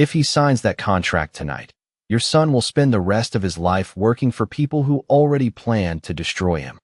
If he signs that contract tonight, your son will spend the rest of his life working for people who already plan to destroy him."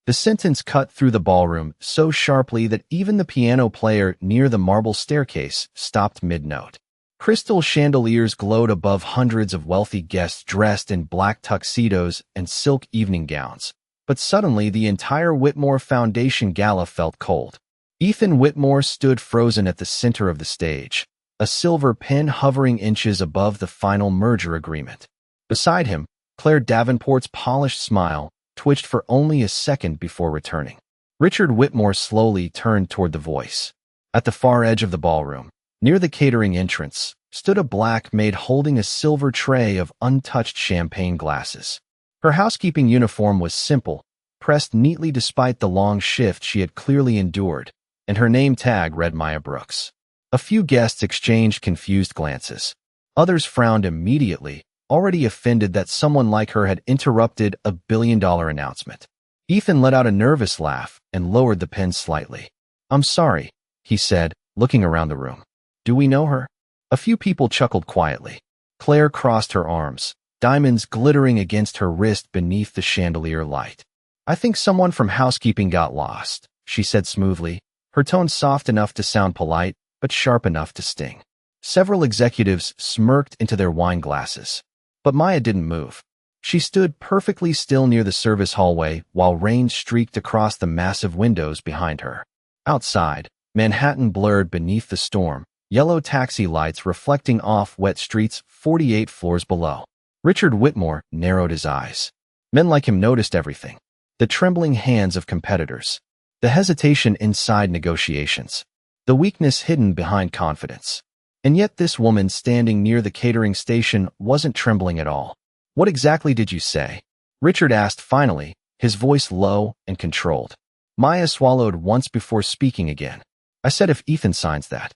The sentence cut through the ballroom so sharply that even the piano player near the marble staircase stopped mid-note. Crystal chandeliers glowed above hundreds of wealthy guests dressed in black tuxedos and silk evening gowns. But suddenly the entire Whitmore Foundation gala felt cold. Ethan Whitmore stood frozen at the center of the stage, a silver pen hovering inches above the final merger agreement. Beside him, Claire Davenport's polished smile twitched for only a second before returning. Richard Whitmore slowly turned toward the voice. At the far edge of the ballroom, near the catering entrance, stood a black maid holding a silver tray of untouched champagne glasses. Her housekeeping uniform was simple, pressed neatly despite the long shift she had clearly endured, and her name tag read Maya Brooks. A few guests exchanged confused glances. Others frowned immediately, already offended that someone like her had interrupted a billion-dollar announcement. Ethan let out a nervous laugh and lowered the pen slightly. "I'm sorry," he said, looking around the room. "Do we know her?" A few people chuckled quietly. Claire crossed her arms, diamonds glittering against her wrist beneath the chandelier light. "I think someone from housekeeping got lost," she said smoothly, her tone soft enough to sound polite, but sharp enough to sting. Several executives smirked into their wine glasses. But Maya didn't move. She stood perfectly still near the service hallway while rain streaked across the massive windows behind her. Outside, Manhattan blurred beneath the storm, yellow taxi lights reflecting off wet streets 48 floors below. Richard Whitmore narrowed his eyes. Men like him noticed everything. The trembling hands of competitors. The hesitation inside negotiations. The weakness hidden behind confidence. And yet this woman standing near the catering station wasn't trembling at all. "What exactly did you say?" Richard asked finally, his voice low and controlled. Maya swallowed once before speaking again. "I said if Ethan signs that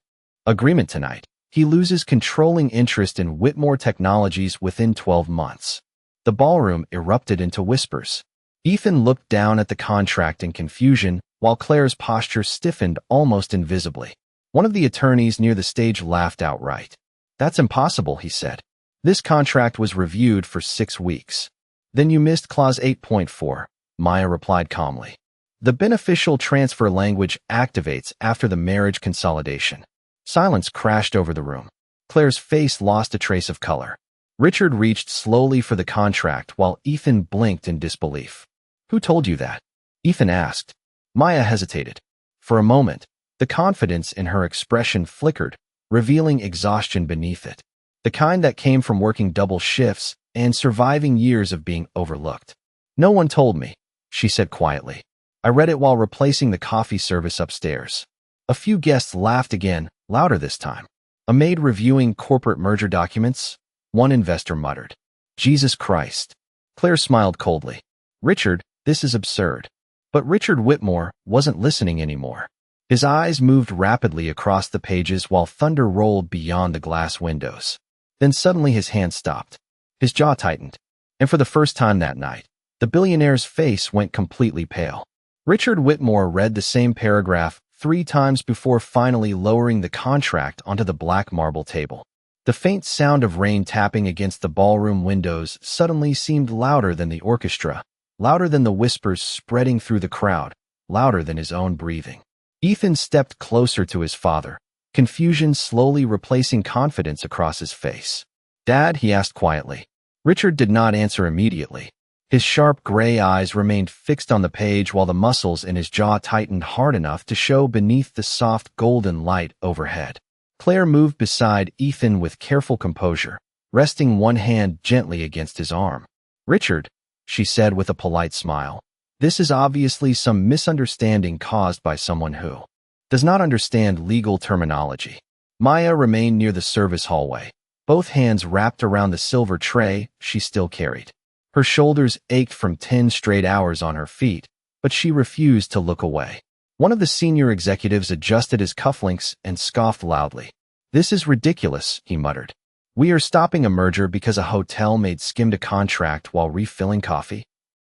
agreement tonight, he loses controlling interest in Whitmore Technologies within 12 months. The ballroom erupted into whispers. Ethan looked down at the contract in confusion, while Claire's posture stiffened almost invisibly. One of the attorneys near the stage laughed outright. "That's impossible," he said. "This contract was reviewed for 6 weeks. Then you missed clause 8.4, Maya replied calmly. "The beneficial transfer language activates after the marriage consolidation." Silence crashed over the room. Claire's face lost a trace of color. Richard reached slowly for the contract while Ethan blinked in disbelief. "Who told you that?" Ethan asked. Maya hesitated. For a moment, the confidence in her expression flickered, revealing exhaustion beneath it. The kind that came from working double shifts and surviving years of being overlooked. "No one told me," she said quietly. "I read it while replacing the coffee service upstairs." A few guests laughed again, louder this time. "A maid reviewing corporate merger documents?" One investor muttered. "Jesus Christ." Claire smiled coldly. "Richard, this is absurd." But Richard Whitmore wasn't listening anymore. His eyes moved rapidly across the pages while thunder rolled beyond the glass windows. Then suddenly his hand stopped. His jaw tightened. And for the first time that night, the billionaire's face went completely pale. Richard Whitmore read the same paragraph 3 times before finally lowering the contract onto the black marble table. The faint sound of rain tapping against the ballroom windows suddenly seemed louder than the orchestra, louder than the whispers spreading through the crowd, louder than his own breathing. Ethan stepped closer to his father, confusion slowly replacing confidence across his face. "Dad?" he asked quietly. Richard did not answer immediately. His sharp gray eyes remained fixed on the page while the muscles in his jaw tightened hard enough to show beneath the soft golden light overhead. Claire moved beside Ethan with careful composure, resting one hand gently against his arm. "Richard," she said with a polite smile, "this is obviously some misunderstanding caused by someone who does not understand legal terminology." Maya remained near the service hallway, both hands wrapped around the silver tray she still carried. Her shoulders ached from 10 straight hours on her feet, but she refused to look away. One of the senior executives adjusted his cufflinks and scoffed loudly. "This is ridiculous," he muttered. "We are stopping a merger because a hotel maid skimmed a contract while refilling coffee?"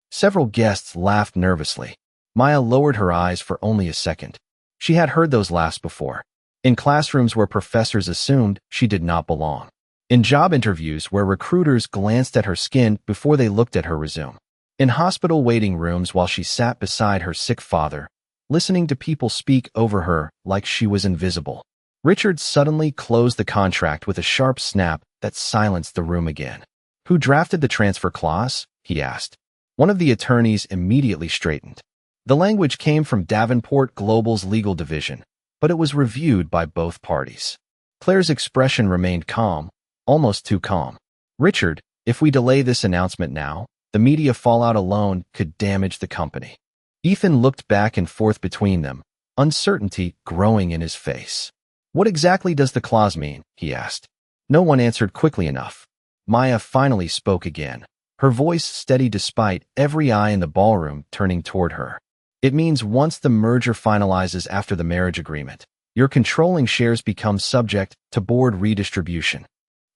Several guests laughed nervously. Maya lowered her eyes for only a second. She had heard those laughs before. In classrooms where professors assumed she did not belong. In job interviews where recruiters glanced at her skin before they looked at her resume. In hospital waiting rooms while she sat beside her sick father, listening to people speak over her like she was invisible. Richard suddenly closed the contract with a sharp snap that silenced the room again. "Who drafted the transfer clause?" he asked. One of the attorneys immediately straightened. The language came from Davenport Global's legal division, but it was reviewed by both parties. Claire's expression remained calm, almost too calm. "Richard, if we delay this announcement now, the media fallout alone could damage the company." Ethan looked back and forth between them, uncertainty growing in his face. "What exactly does the clause mean?" he asked. No one answered quickly enough. Maya finally spoke again, her voice steady despite every eye in the ballroom turning toward her. "It means once the merger finalizes after the marriage agreement, your controlling shares become subject to board redistribution."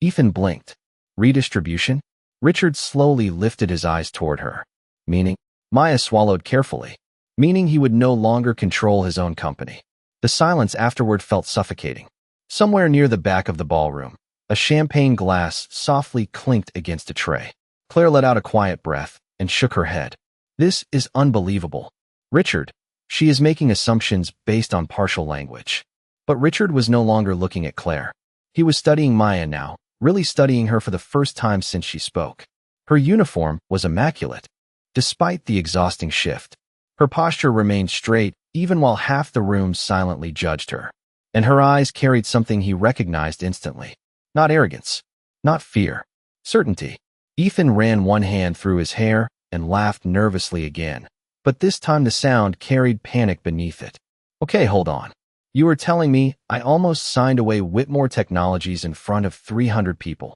Ethan blinked. "Redistribution?" Richard slowly lifted his eyes toward her. "Meaning?" Maya swallowed carefully. "Meaning he would no longer control his own company." The silence afterward felt suffocating. Somewhere near the back of the ballroom, a champagne glass softly clinked against a tray. Claire let out a quiet breath and shook her head. "This is unbelievable. Richard, she is making assumptions based on partial language." But Richard was no longer looking at Claire. He was studying Maya now, really studying her for the first time since she spoke. Her uniform was immaculate. Despite the exhausting shift, her posture remained straight even while half the room silently judged her. And her eyes carried something he recognized instantly. Not arrogance, not fear, certainty. Ethan ran one hand through his hair and laughed nervously again, but this time the sound carried panic beneath it. "Okay, hold on. You were telling me I almost signed away Whitmore Technologies in front of 300 people.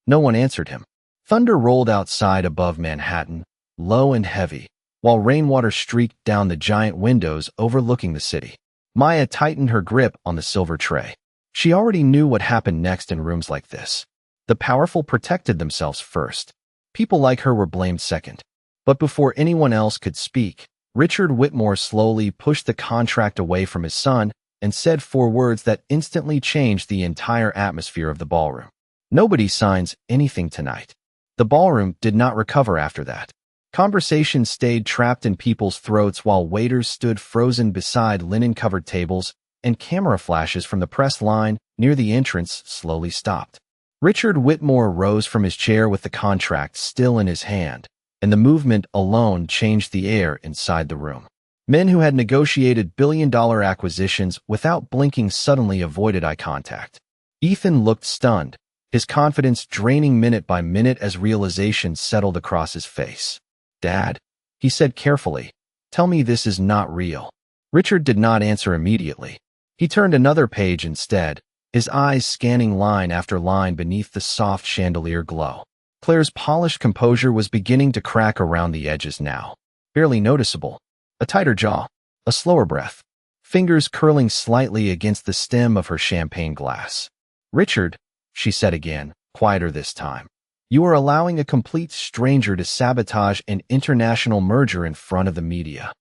No one answered him. Thunder rolled outside above Manhattan, low and heavy, while rainwater streaked down the giant windows overlooking the city. Maya tightened her grip on the silver tray. She already knew what happened next in rooms like this. The powerful protected themselves first. People like her were blamed second. But before anyone else could speak, Richard Whitmore slowly pushed the contract away from his son and said 4 words that instantly changed the entire atmosphere of the ballroom. "Nobody signs anything tonight." The ballroom did not recover after that. Conversations stayed trapped in people's throats while waiters stood frozen beside linen-covered tables, and camera flashes from the press line near the entrance slowly stopped. Richard Whitmore rose from his chair with the contract still in his hand, and the movement alone changed the air inside the room. Men who had negotiated billion-dollar acquisitions without blinking suddenly avoided eye contact. Ethan looked stunned, his confidence draining minute by minute as realization settled across his face. "Dad," he said carefully, "tell me this is not real." Richard did not answer immediately. He turned another page instead, his eyes scanning line after line beneath the soft chandelier glow. Claire's polished composure was beginning to crack around the edges now. Barely noticeable. A tighter jaw, a slower breath, fingers curling slightly against the stem of her champagne glass. "Richard," she said again, quieter this time, "you are allowing a complete stranger to sabotage an international merger in front of the media."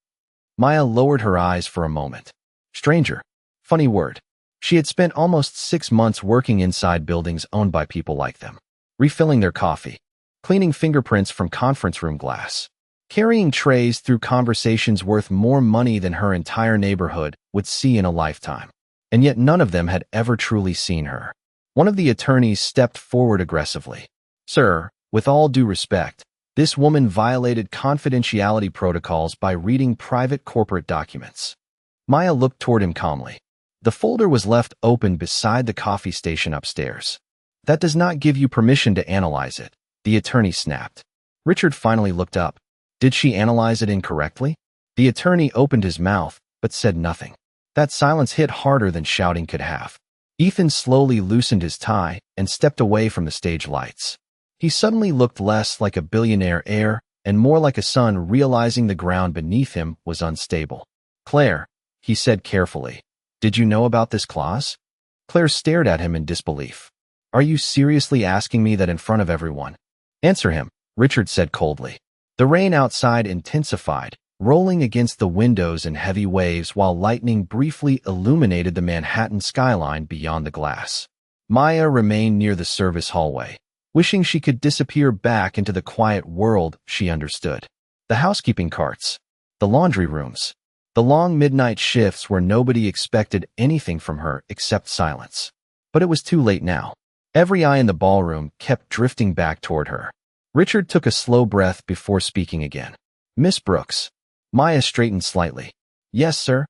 Maya lowered her eyes for a moment. Stranger. Funny word. She had spent almost 6 months working inside buildings owned by people like them, refilling their coffee, cleaning fingerprints from conference room glass, carrying trays through conversations worth more money than her entire neighborhood would see in a lifetime. And yet none of them had ever truly seen her. One of the attorneys stepped forward aggressively. "Sir, with all due respect, this woman violated confidentiality protocols by reading private corporate documents." Maya looked toward him calmly. The folder was left open beside the coffee station upstairs. "That does not give you permission to analyze it," the attorney snapped. Richard finally looked up. "Did she analyze it incorrectly?" The attorney opened his mouth, but said nothing. That silence hit harder than shouting could have. Ethan slowly loosened his tie and stepped away from the stage lights. He suddenly looked less like a billionaire heir and more like a son realizing the ground beneath him was unstable. "Claire," he said carefully, "did you know about this clause?" Claire stared at him in disbelief. "Are you seriously asking me that in front of everyone?" "Answer him," Richard said coldly. The rain outside intensified, rolling against the windows in heavy waves while lightning briefly illuminated the Manhattan skyline beyond the glass. Maya remained near the service hallway, wishing she could disappear back into the quiet world she understood. The housekeeping carts, the laundry rooms, the long midnight shifts where nobody expected anything from her except silence. But it was too late now. Every eye in the ballroom kept drifting back toward her. Richard took a slow breath before speaking again. Miss Brooks. Maya straightened slightly. Yes, sir.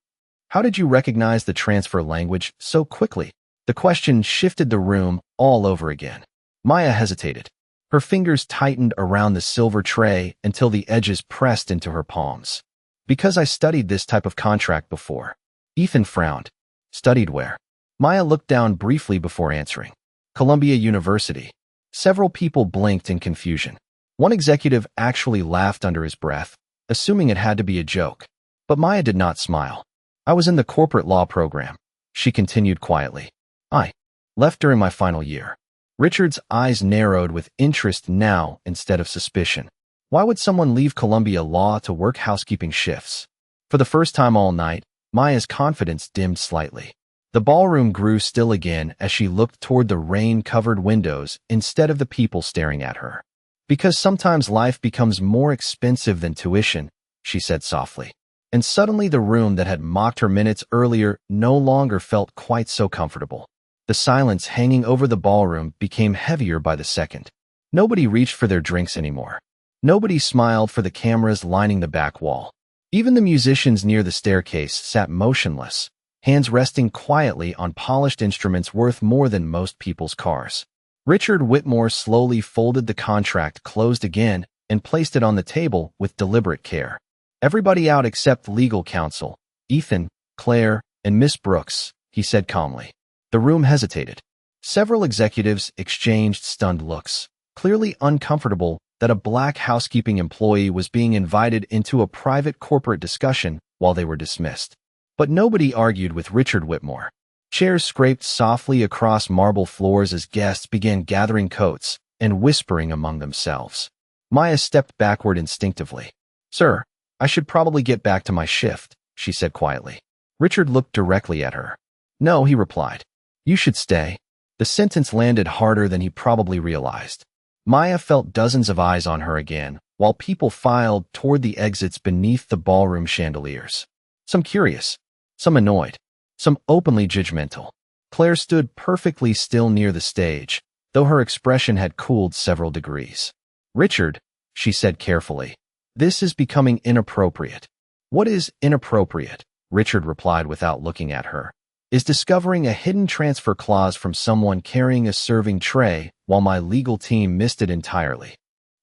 How did you recognize the transfer language so quickly? The question shifted the room all over again. Maya hesitated. Her fingers tightened around the silver tray until the edges pressed into her palms. Because I studied this type of contract before. Ethan frowned. Studied where? Maya looked down briefly before answering. Columbia University. Several people blinked in confusion. One executive actually laughed under his breath, assuming it had to be a joke. But Maya did not smile. I was in the corporate law program, she continued quietly. I left during my final year. Richard's eyes narrowed with interest now instead of suspicion. Why would someone leave Columbia Law to work housekeeping shifts? For the first time all night, Maya's confidence dimmed slightly. The ballroom grew still again as she looked toward the rain-covered windows instead of the people staring at her. Because sometimes life becomes more expensive than tuition, she said softly. And suddenly the room that had mocked her minutes earlier no longer felt quite so comfortable. The silence hanging over the ballroom became heavier by the second. Nobody reached for their drinks anymore. Nobody smiled for the cameras lining the back wall. Even the musicians near the staircase sat motionless, hands resting quietly on polished instruments worth more than most people's cars. Richard Whitmore slowly folded the contract closed again and placed it on the table with deliberate care. Everybody out except legal counsel, Ethan, Claire, and Miss Brooks, he said calmly. The room hesitated. Several executives exchanged stunned looks, clearly uncomfortable that a black housekeeping employee was being invited into a private corporate discussion while they were dismissed. But nobody argued with Richard Whitmore. Chairs scraped softly across marble floors as guests began gathering coats and whispering among themselves. Maya stepped backward instinctively. Sir, I should probably get back to my shift, she said quietly. Richard looked directly at her. No, he replied. You should stay. The sentence landed harder than he probably realized. Maya felt dozens of eyes on her again, while people filed toward the exits beneath the ballroom chandeliers. Some curious, some annoyed, some openly judgmental. Claire stood perfectly still near the stage, though her expression had cooled several degrees. Richard, she said carefully, this is becoming inappropriate. What is inappropriate? Richard replied without looking at her. Is discovering a hidden transfer clause from someone carrying a serving tray while my legal team missed it entirely.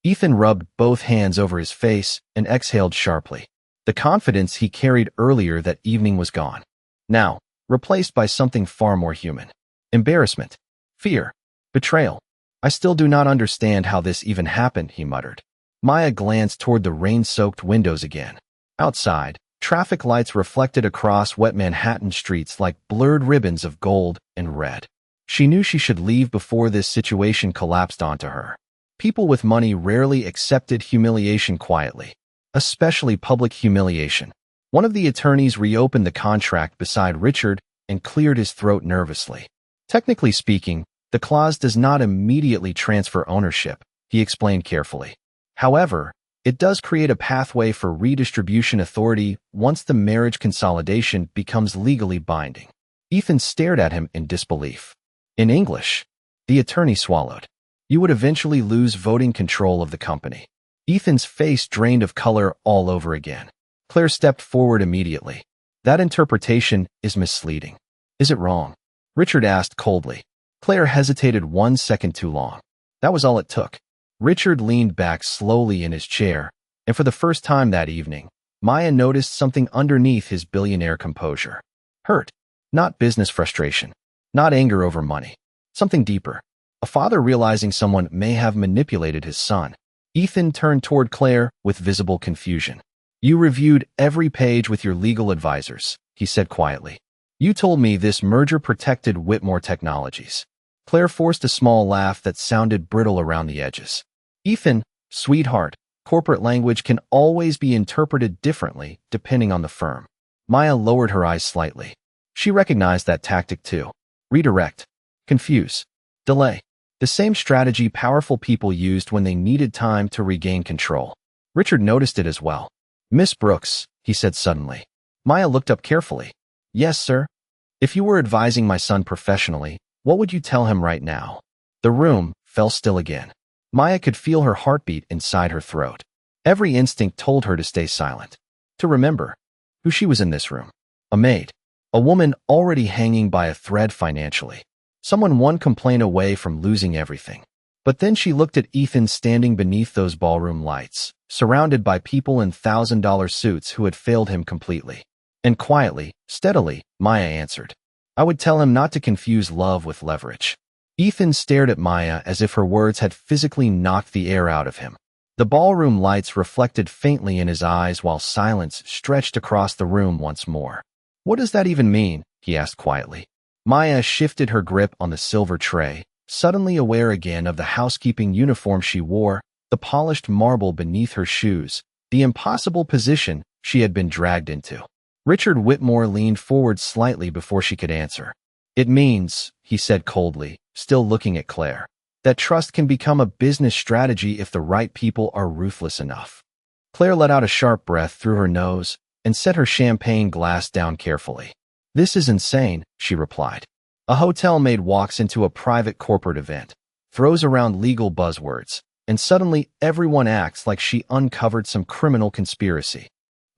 Ethan rubbed both hands over his face and exhaled sharply. The confidence he carried earlier that evening was gone. Now, replaced by something far more human. Embarrassment. Fear. Betrayal. I still do not understand how this even happened, he muttered. Maya glanced toward the rain-soaked windows again. Outside, traffic lights reflected across wet Manhattan streets like blurred ribbons of gold and red. She knew she should leave before this situation collapsed onto her. People with money rarely accepted humiliation quietly, especially public humiliation. One of the attorneys reopened the contract beside Richard and cleared his throat nervously. Technically speaking, the clause does not immediately transfer ownership, he explained carefully. However, it does create a pathway for redistribution authority once the marriage consolidation becomes legally binding. Ethan stared at him in disbelief. In English, the attorney swallowed. You would eventually lose voting control of the company. Ethan's face drained of color all over again. Claire stepped forward immediately. That interpretation is misleading. Is it wrong? Richard asked coldly. Claire hesitated 1 second too long. That was all it took. Richard leaned back slowly in his chair, and for the first time that evening, Maya noticed something underneath his billionaire composure. Hurt. Not business frustration. Not anger over money. Something deeper. A father realizing someone may have manipulated his son. Ethan turned toward Claire with visible confusion. You reviewed every page with your legal advisors, he said quietly. You told me this merger protected Whitmore Technologies. Claire forced a small laugh that sounded brittle around the edges. Ethan, sweetheart, corporate language can always be interpreted differently depending on the firm. Maya lowered her eyes slightly. She recognized that tactic too. Redirect. Confuse. Delay. The same strategy powerful people used when they needed time to regain control. Richard noticed it as well. Miss Brooks, he said suddenly. Maya looked up carefully. Yes, sir. If you were advising my son professionally, what would you tell him right now? The room fell still again. Maya could feel her heartbeat inside her throat. Every instinct told her to stay silent. To remember who she was in this room. A maid. A woman already hanging by a thread financially. Someone one complaint away from losing everything. But then she looked at Ethan standing beneath those ballroom lights, surrounded by people in $1,000 suits who had failed him completely. And quietly, steadily, Maya answered. I would tell him not to confuse love with leverage. Ethan stared at Maya as if her words had physically knocked the air out of him. The ballroom lights reflected faintly in his eyes while silence stretched across the room once more. What does that even mean? He asked quietly. Maya shifted her grip on the silver tray, suddenly aware again of the housekeeping uniform she wore, the polished marble beneath her shoes, the impossible position she had been dragged into. Richard Whitmore leaned forward slightly before she could answer. It means, he said coldly, still looking at Claire, that trust can become a business strategy if the right people are ruthless enough. Claire let out a sharp breath through her nose and set her champagne glass down carefully. This is insane, she replied. A hotel maid walks into a private corporate event, throws around legal buzzwords, and suddenly everyone acts like she uncovered some criminal conspiracy.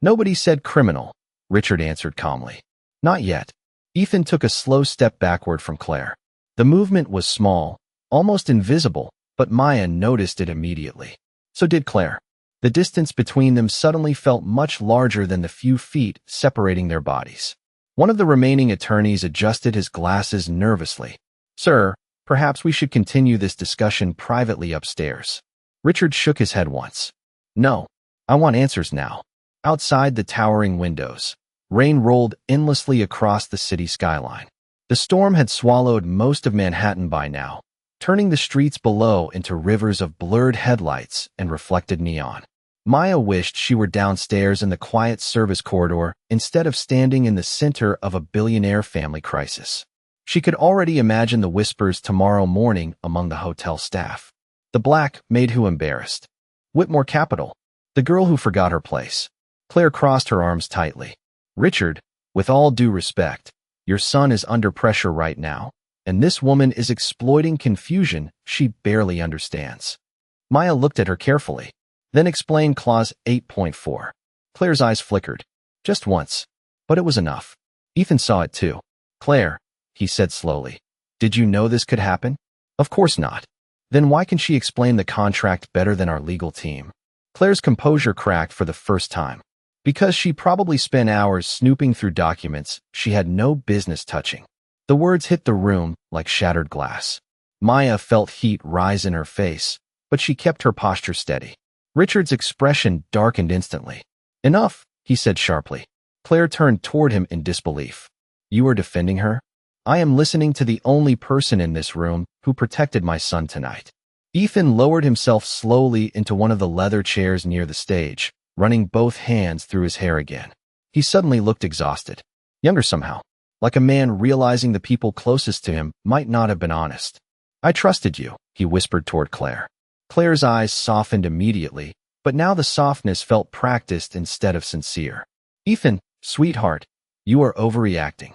Nobody said criminal, Richard answered calmly. Not yet. Ethan took a slow step backward from Claire. The movement was small, almost invisible, but Maya noticed it immediately. So did Claire. The distance between them suddenly felt much larger than the few feet separating their bodies. One of the remaining attorneys adjusted his glasses nervously. Sir, perhaps we should continue this discussion privately upstairs. Richard shook his head once. No, I want answers now. Outside the towering windows, rain rolled endlessly across the city skyline. The storm had swallowed most of Manhattan by now, turning the streets below into rivers of blurred headlights and reflected neon. Maya wished she were downstairs in the quiet service corridor instead of standing in the center of a billionaire family crisis. She could already imagine the whispers tomorrow morning among the hotel staff. The black maid who embarrassed. Whitmore Capital. The girl who forgot her place. Claire crossed her arms tightly. Richard, with all due respect, your son is under pressure right now, and this woman is exploiting confusion she barely understands. Maya looked at her carefully, then explained Clause 8.4. Claire's eyes flickered. Just once. But it was enough. Ethan saw it too. Claire, he said slowly, did you know this could happen? Of course not. Then why can she explain the contract better than our legal team? Claire's composure cracked for the first time. Because she probably spent hours snooping through documents she had no business touching. The words hit the room like shattered glass. Maya felt heat rise in her face, but she kept her posture steady. Richard's expression darkened instantly. Enough, he said sharply. Claire turned toward him in disbelief. You are defending her? I am listening to the only person in this room who protected my son tonight. Ethan lowered himself slowly into one of the leather chairs near the stage, running both hands through his hair again. He suddenly looked exhausted. Younger somehow. Like a man realizing the people closest to him might not have been honest. I trusted you, he whispered toward Claire. Claire's eyes softened immediately, but now the softness felt practiced instead of sincere. Ethan, sweetheart, you are overreacting.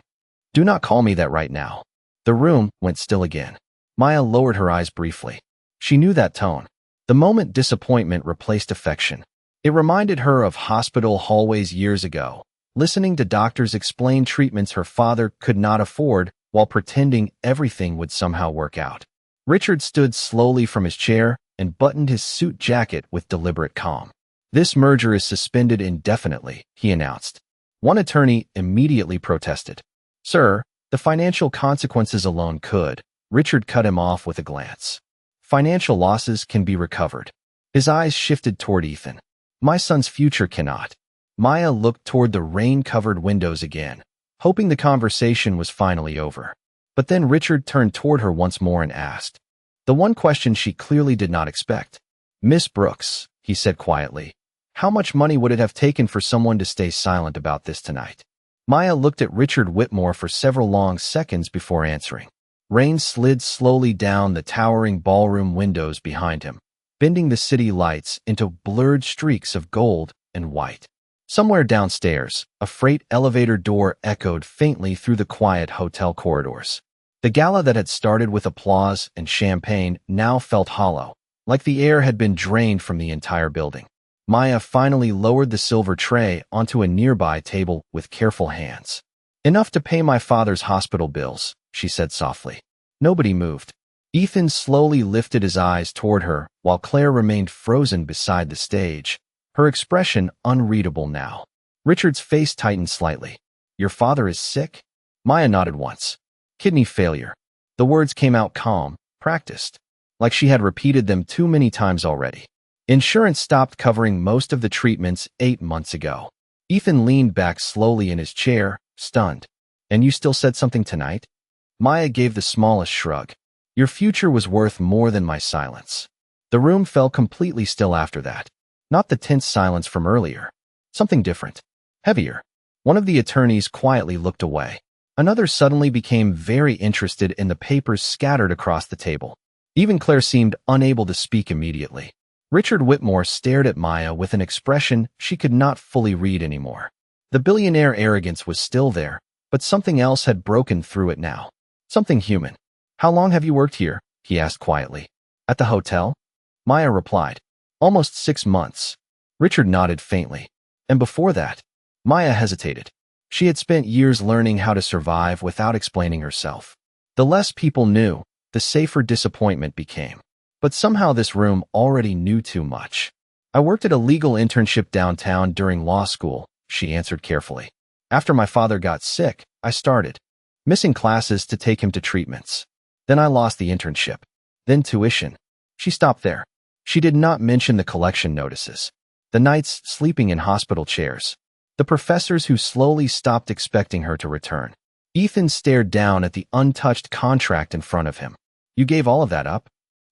Do not call me that right now. The room went still again. Maya lowered her eyes briefly. She knew that tone. The moment disappointment replaced affection. It reminded her of hospital hallways years ago, listening to doctors explain treatments her father could not afford while pretending everything would somehow work out. Richard stood slowly from his chair and buttoned his suit jacket with deliberate calm. This merger is suspended indefinitely, he announced. One attorney immediately protested. Sir, the financial consequences alone could. Richard cut him off with a glance. Financial losses can be recovered. His eyes shifted toward Ethan. My son's future cannot. Maya looked toward the rain-covered windows again, hoping the conversation was finally over. But then Richard turned toward her once more and asked. The one question she clearly did not expect. Miss Brooks, he said quietly, how much money would it have taken for someone to stay silent about this tonight? Maya looked at Richard Whitmore for several long seconds before answering. Rain slid slowly down the towering ballroom windows behind him, bending the city lights into blurred streaks of gold and white. Somewhere downstairs, a freight elevator door echoed faintly through the quiet hotel corridors. The gala that had started with applause and champagne now felt hollow, like the air had been drained from the entire building. Maya finally lowered the silver tray onto a nearby table with careful hands. "Enough to pay my father's hospital bills," she said softly. Nobody moved. Ethan slowly lifted his eyes toward her while Claire remained frozen beside the stage, her expression unreadable now. Richard's face tightened slightly. "Your father is sick?" Maya nodded once. "Kidney failure." The words came out calm, practiced, like she had repeated them too many times already. "Insurance stopped covering most of the treatments 8 months ago." Ethan leaned back slowly in his chair, stunned. "And you still said something tonight?" Maya gave the smallest shrug. "Your future was worth more than my silence." The room fell completely still after that. Not the tense silence from earlier. Something different. Heavier. One of the attorneys quietly looked away. Another suddenly became very interested in the papers scattered across the table. Even Claire seemed unable to speak immediately. Richard Whitmore stared at Maya with an expression she could not fully read anymore. The billionaire arrogance was still there, but something else had broken through it now. Something human. "How long have you worked here?" he asked quietly. "At the hotel?" Maya replied. "Almost 6 months." Richard nodded faintly. "And before that?" Maya hesitated. She had spent years learning how to survive without explaining herself. The less people knew, the safer disappointment became. But somehow this room already knew too much. "I worked at a legal internship downtown during law school," she answered carefully. "After my father got sick, I started missing classes to take him to treatments. Then I lost the internship. Then tuition." She stopped there. She did not mention the collection notices, the nights sleeping in hospital chairs, the professors who slowly stopped expecting her to return. Ethan stared down at the untouched contract in front of him. "You gave all of that up?"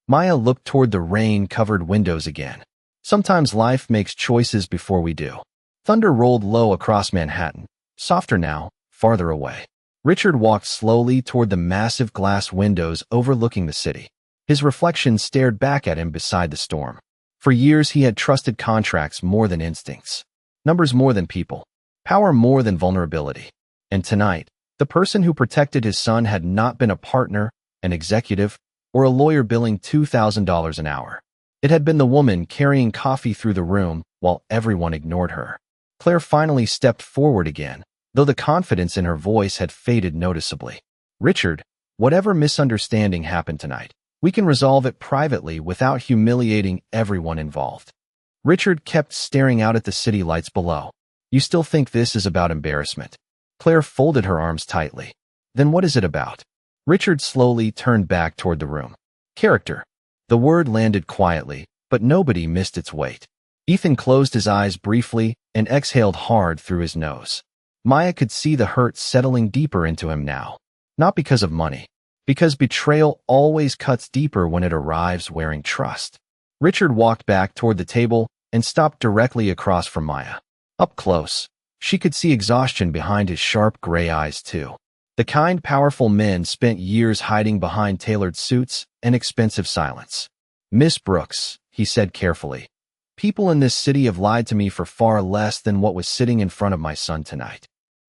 Maya looked toward the rain-covered windows again. "Sometimes life makes choices before we do." Thunder rolled low across Manhattan, softer now, farther away. Richard walked slowly toward the massive glass windows overlooking the city. His reflection stared back at him beside the storm. For years he had trusted contracts more than instincts, numbers more than people, power more than vulnerability. And tonight, the person who protected his son had not been a partner, an executive, or a lawyer billing $2,000 an hour. It had been the woman carrying coffee through the room while everyone ignored her. Claire finally stepped forward again, though the confidence in her voice had faded noticeably. "Richard, whatever misunderstanding happened tonight, we can resolve it privately without humiliating everyone involved." Richard kept staring out at the city lights below. "You still think this is about embarrassment?" Claire folded her arms tightly. "Then what is it about?" Richard slowly turned back toward the room. "Character." The word landed quietly, but nobody missed its weight. Ethan closed his eyes briefly and exhaled hard through his nose. Maya could see the hurt settling deeper into him now. Not because of money, because betrayal always cuts deeper when it arrives wearing trust. Richard walked back toward the table and stopped directly across from Maya. Up close, she could see exhaustion behind his sharp gray eyes too. The kind, powerful men spent years hiding behind tailored suits and expensive silence. "Miss Brooks," he said carefully, "people in this city have lied to me for far less than what was sitting in front of my son tonight."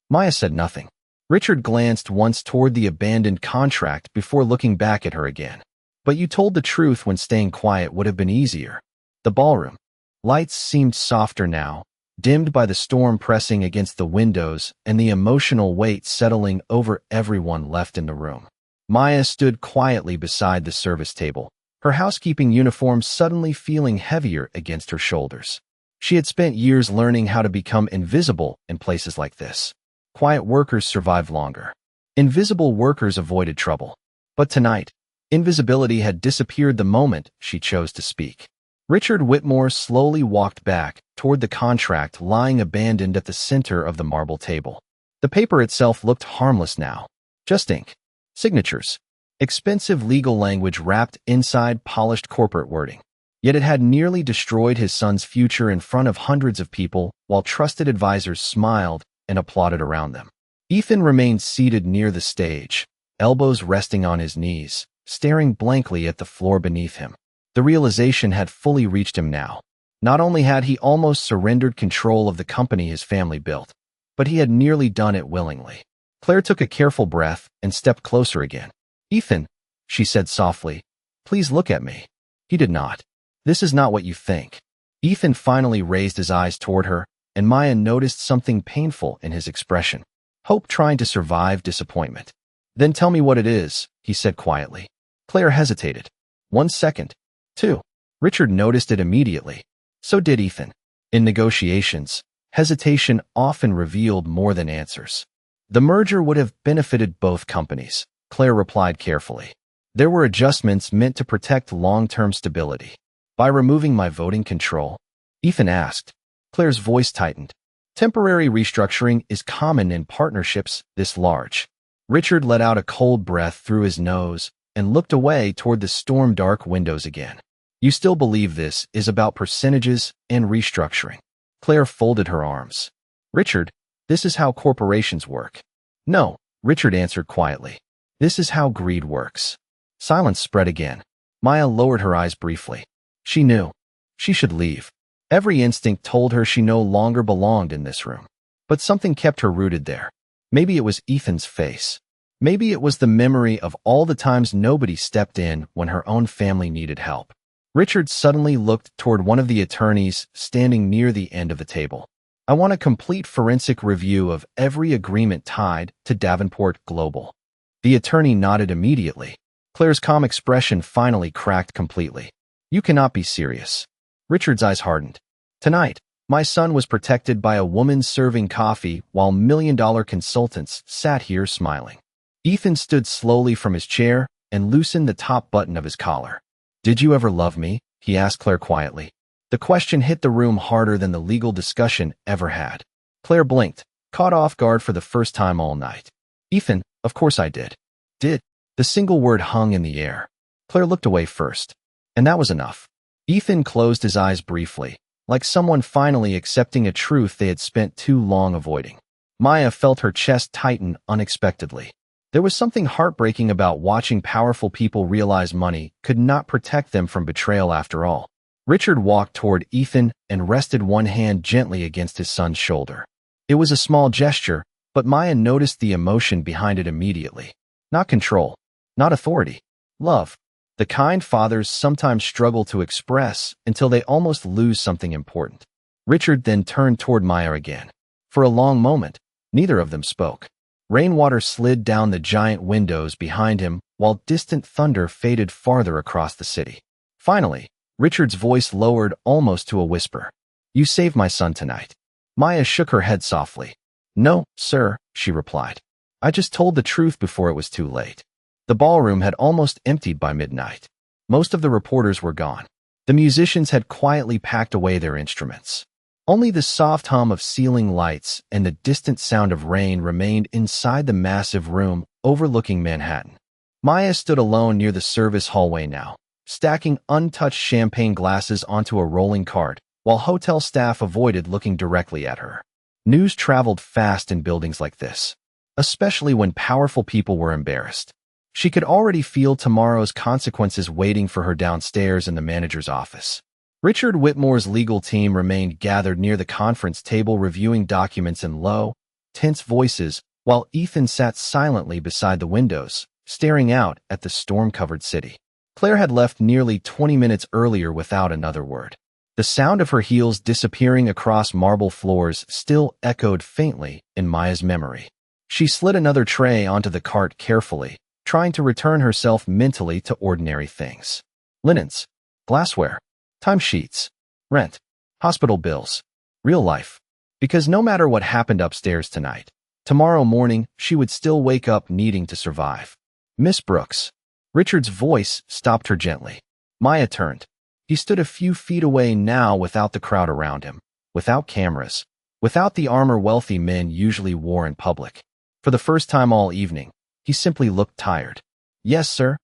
Maya said nothing. Richard glanced once toward the abandoned contract before looking back at her again. "But you told the truth when staying quiet would have been easier." The ballroom. Lights seemed softer now, dimmed by the storm pressing against the windows and the emotional weight settling over everyone left in the room. Maya stood quietly beside the service table, her housekeeping uniform suddenly feeling heavier against her shoulders. She had spent years learning how to become invisible in places like this. Quiet workers survived longer. Invisible workers avoided trouble. But tonight, invisibility had disappeared the moment she chose to speak. Richard Whitmore slowly walked back toward the contract lying abandoned at the center of the marble table. The paper itself looked harmless now. Just ink. Signatures. Expensive legal language wrapped inside polished corporate wording. Yet it had nearly destroyed his son's future in front of hundreds of people while trusted advisors smiled and applauded around them. Ethan remained seated near the stage, elbows resting on his knees, staring blankly at the floor beneath him. The realization had fully reached him now. Not only had he almost surrendered control of the company his family built, but he had nearly done it willingly. Claire took a careful breath and stepped closer again. "Ethan," she said softly, "please look at me." He did not. "This is not what you think." Ethan finally raised his eyes toward her, and Maya noticed something painful in his expression. Hope trying to survive disappointment. "Then tell me what it is," he said quietly. Claire hesitated. 1 second. 2. Richard noticed it immediately. So did Ethan. In negotiations, hesitation often revealed more than answers. "The merger would have benefited both companies," Claire replied carefully. "There were adjustments meant to protect long-term stability." "By removing my voting control?" Ethan asked. Claire's voice tightened. "Temporary restructuring is common in partnerships this large." Richard let out a cold breath through his nose and looked away toward the storm-dark windows again. "You still believe this is about percentages and restructuring?" Claire folded her arms. "Richard, this is how corporations work." "No," Richard answered quietly. "This is how greed works." Silence spread again. Maya lowered her eyes briefly. She knew. She should leave. Every instinct told her she no longer belonged in this room. But something kept her rooted there. Maybe it was Ethan's face. Maybe it was the memory of all the times nobody stepped in when her own family needed help. Richard suddenly looked toward one of the attorneys standing near the end of the table. "I want a complete forensic review of every agreement tied to Davenport Global." The attorney nodded immediately. Claire's calm expression finally cracked completely. "You cannot be serious." Richard's eyes hardened. "Tonight, my son was protected by a woman serving coffee while million-dollar consultants sat here smiling." Ethan stood slowly from his chair and loosened the top button of his collar. "Did you ever love me?" he asked Claire quietly. The question hit the room harder than the legal discussion ever had. Claire blinked, caught off guard for the first time all night. "Ethan, of course I did." "Did?" The single word hung in the air. Claire looked away first. And that was enough. Ethan closed his eyes briefly, like someone finally accepting a truth they had spent too long avoiding. Maya felt her chest tighten unexpectedly. There was something heartbreaking about watching powerful people realize money could not protect them from betrayal after all. Richard walked toward Ethan and rested one hand gently against his son's shoulder. It was a small gesture, but Maya noticed the emotion behind it immediately. Not control, not authority, love. The kind fathers sometimes struggle to express until they almost lose something important. Richard then turned toward Maya again. For a long moment, neither of them spoke. Rainwater slid down the giant windows behind him while distant thunder faded farther across the city. Finally, Richard's voice lowered almost to a whisper. "You saved my son tonight." Maya shook her head softly. "No, sir," she replied. "I just told the truth before it was too late." The ballroom had almost emptied by midnight. Most of the reporters were gone. The musicians had quietly packed away their instruments. Only the soft hum of ceiling lights and the distant sound of rain remained inside the massive room overlooking Manhattan. Maya stood alone near the service hallway now, stacking untouched champagne glasses onto a rolling cart, while hotel staff avoided looking directly at her. News traveled fast in buildings like this, especially when powerful people were embarrassed. She could already feel tomorrow's consequences waiting for her downstairs in the manager's office. Richard Whitmore's legal team remained gathered near the conference table reviewing documents in low, tense voices, while Ethan sat silently beside the windows, staring out at the storm-covered city. Claire had left nearly 20 minutes earlier without another word. The sound of her heels disappearing across marble floors still echoed faintly in Maya's memory. She slid another tray onto the cart carefully, trying to return herself mentally to ordinary things. Linens, glassware, timesheets, rent, hospital bills, real life. Because no matter what happened upstairs tonight, tomorrow morning she would still wake up needing to survive. "Miss Brooks." Richard's voice stopped her gently. Maya turned. He stood a few feet away now without the crowd around him, without cameras, without the armor wealthy men usually wore in public. For the first time all evening, he simply looked tired. "Yes, sir."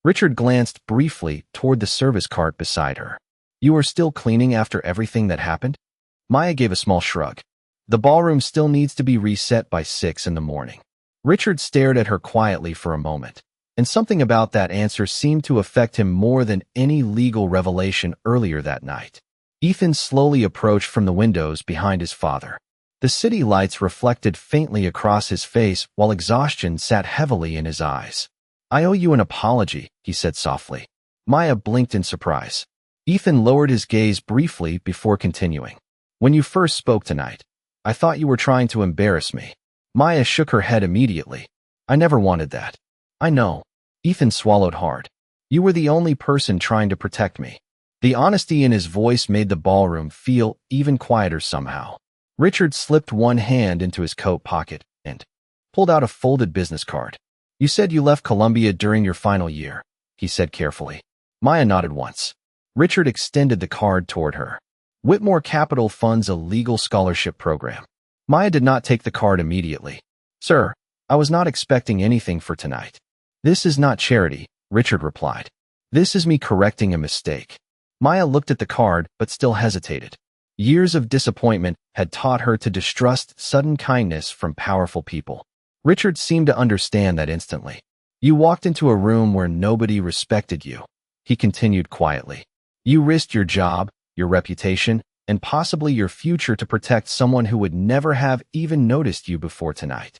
Richard glanced briefly toward the service cart beside her. "You are still cleaning after everything that happened?" Maya gave a small shrug. "The ballroom still needs to be reset by 6 in the morning." Richard stared at her quietly for a moment, and something about that answer seemed to affect him more than any legal revelation earlier that night. Ethan slowly approached from the windows behind his father. The city lights reflected faintly across his face while exhaustion sat heavily in his eyes. "I owe you an apology," he said softly. Maya blinked in surprise. Ethan lowered his gaze briefly before continuing. "When you first spoke tonight, I thought you were trying to embarrass me." Maya shook her head immediately. "I never wanted that." "I know." Ethan swallowed hard. "You were the only person trying to protect me." The honesty in his voice made the ballroom feel even quieter somehow. Richard slipped one hand into his coat pocket and pulled out a folded business card. "You said you left Columbia during your final year," he said carefully. Maya nodded once. Richard extended the card toward her. "Whitmore Capital funds a legal scholarship program." Maya did not take the card immediately. "Sir, I was not expecting anything for tonight." "This is not charity," Richard replied. "This is me correcting a mistake." Maya looked at the card but still hesitated. Years of disappointment had taught her to distrust sudden kindness from powerful people. Richard seemed to understand that instantly. "You walked into a room where nobody respected you," he continued quietly. "You risked your job, your reputation, and possibly your future to protect someone who would never have even noticed you before tonight."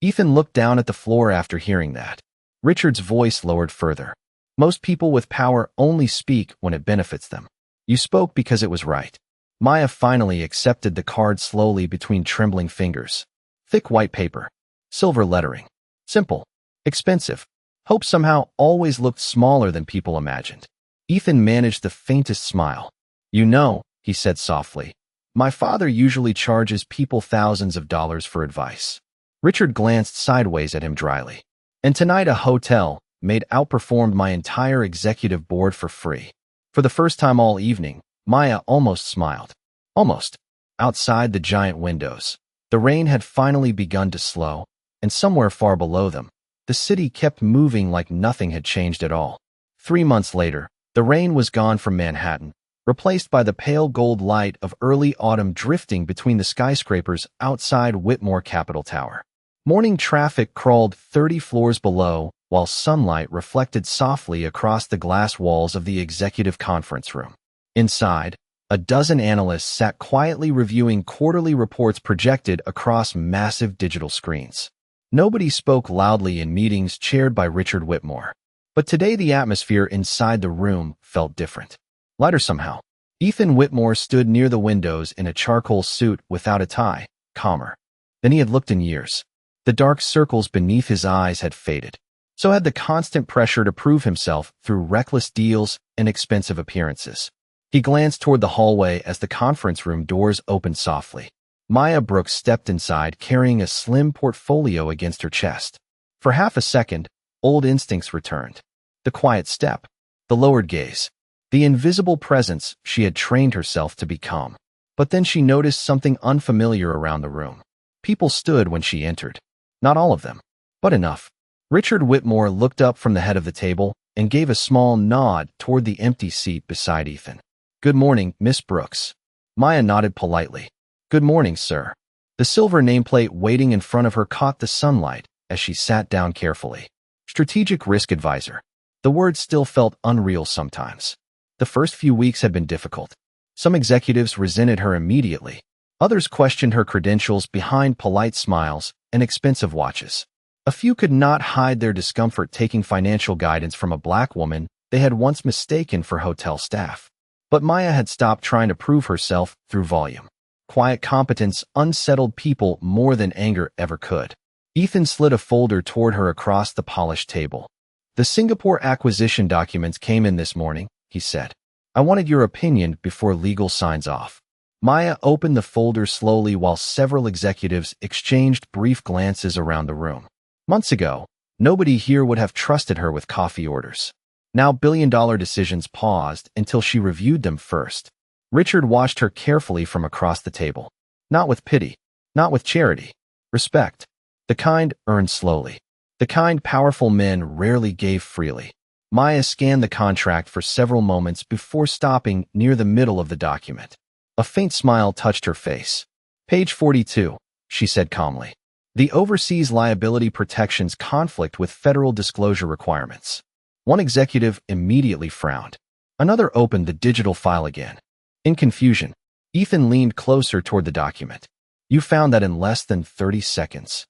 Ethan looked down at the floor after hearing that. Richard's voice lowered further. "Most people with power only speak when it benefits them. You spoke because it was right." Maya finally accepted the card slowly between trembling fingers. Thick white paper. Silver lettering. Simple. Expensive. Hope somehow always looked smaller than people imagined. Ethan managed the faintest smile. "You know," he said softly, "my father usually charges people thousands of dollars for advice." Richard glanced sideways at him dryly. "And tonight a hotel Maid outperformed my entire executive board for free." For the first time all evening, Maya almost smiled. Almost. Outside the giant windows, the rain had finally begun to slow, and somewhere far below them, the city kept moving like nothing had changed at all. 3 months later, the rain was gone from Manhattan, replaced by the pale gold light of early autumn drifting between the skyscrapers outside Whitmore Capitol Tower. Morning traffic crawled 30 floors below, while sunlight reflected softly across the glass walls of the executive conference room. Inside, a dozen analysts sat quietly reviewing quarterly reports projected across massive digital screens. Nobody spoke loudly in meetings chaired by Richard Whitmore. But today the atmosphere inside the room felt different. Lighter somehow. Ethan Whitmore stood near the windows in a charcoal suit without a tie, calmer than he had looked in years. The dark circles beneath his eyes had faded. So had the constant pressure to prove himself through reckless deals and expensive appearances. He glanced toward the hallway as the conference room doors opened softly. Maya Brooks stepped inside carrying a slim portfolio against her chest. For half a second, old instincts returned. The quiet step, the lowered gaze, the invisible presence she had trained herself to become. But then she noticed something unfamiliar around the room. People stood when she entered. Not all of them, but enough. Richard Whitmore looked up from the head of the table and gave a small nod toward the empty seat beside Ethan. "Good morning, Miss Brooks." Maya nodded politely. "Good morning, sir." The silver nameplate waiting in front of her caught the sunlight as she sat down carefully. Strategic Risk Advisor. The word still felt unreal sometimes. The first few weeks had been difficult. Some executives resented her immediately. Others questioned her credentials behind polite smiles and expensive watches. A few could not hide their discomfort taking financial guidance from a black woman they had once mistaken for hotel staff. But Maya had stopped trying to prove herself through volume. Quiet competence unsettled people more than anger ever could. Ethan slid a folder toward her across the polished table. "The Singapore acquisition documents came in this morning," he said. "I wanted your opinion before legal signs off." Maya opened the folder slowly while several executives exchanged brief glances around the room. Months ago, nobody here would have trusted her with coffee orders. Now billion-dollar decisions paused until she reviewed them first. Richard watched her carefully from across the table. Not with pity, not with charity. Respect. The kind earned slowly. The kind powerful men rarely gave freely. Maya scanned the contract for several moments before stopping near the middle of the document. A faint smile touched her face. "Page 42, she said calmly. The overseas liability protections conflict with federal disclosure requirements. One executive immediately frowned. Another opened the digital file again. In confusion, Ethan leaned closer toward the document. You found that in less than 30 seconds.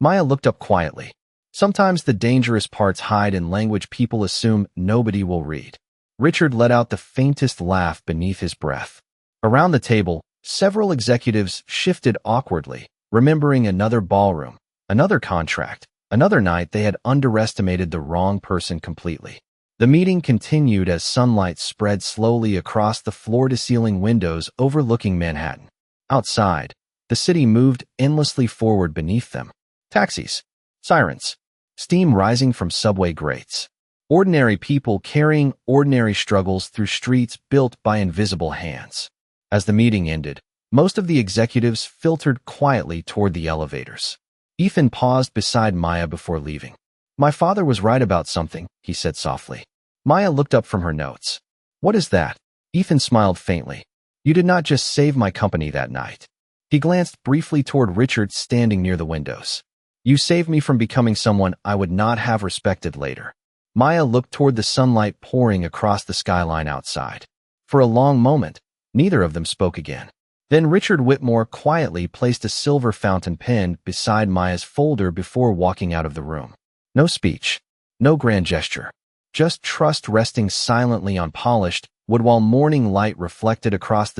Maya looked up quietly. Sometimes the dangerous parts hide in language people assume nobody will read. Richard let out the faintest laugh beneath his breath. Around the table, several executives shifted awkwardly, remembering another ballroom, another contract, another night they had underestimated the wrong person completely. The meeting continued as sunlight spread slowly across the floor-to-ceiling windows overlooking Manhattan. Outside, the city moved endlessly forward beneath them. Taxis, sirens, steam rising from subway grates. Ordinary people carrying ordinary struggles through streets built by invisible hands. As the meeting ended, most of the executives filtered quietly toward the elevators. Ethan paused beside Maya before leaving. My father was right about something, he said softly. Maya looked up from her notes. What is that? Ethan smiled faintly. You did not just save my company that night. He glanced briefly toward Richard standing near the windows. You saved me from becoming someone I would not have respected later. Maya looked toward the sunlight pouring across the skyline outside. For a long moment, neither of them spoke again. Then Richard Whitmore quietly placed a silver fountain pen beside Maya's folder before walking out of the room. No speech, no grand gesture, just trust resting silently on polished wood while morning light reflected across the